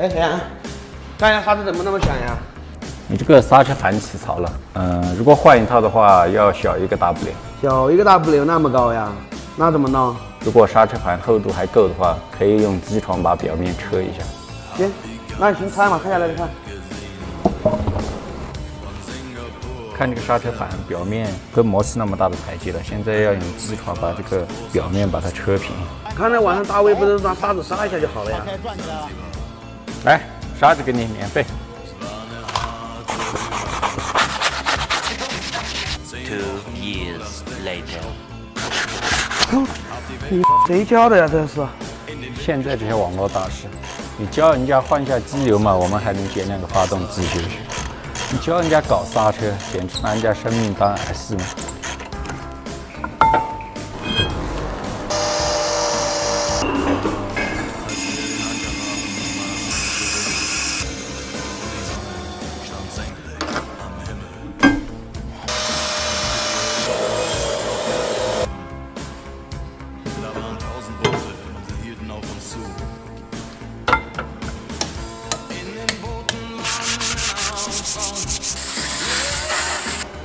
哎，天，看一下刹车怎么那么响呀？你这个刹车盘起槽了，如果换一套的话，要小一个 W。小一个 W 那么高呀？那怎么弄？如果刹车盘厚度还够的话，可以用机床把表面车一下。行，那你先拆嘛，拆下来看。看这个刹车盘表面跟磨是那么大的台阶了，现在要用机床把这个表面把它车平。刚才晚上大卫不是让沙子刹一下就好了呀？来，沙子给你免费。2 years later. 你谁教的呀？这是？现在这些网络大师，你教人家换一下机油嘛，我们还能减2个发动机修去。你教人家搞刹车，简直拿人家生命当儿戏嘛！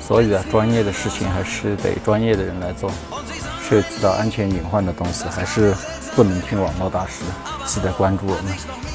所以啊，专业的事情还是得专业的人来做。涉及到安全隐患的东西，还是不能听网络大师。记得关注我们。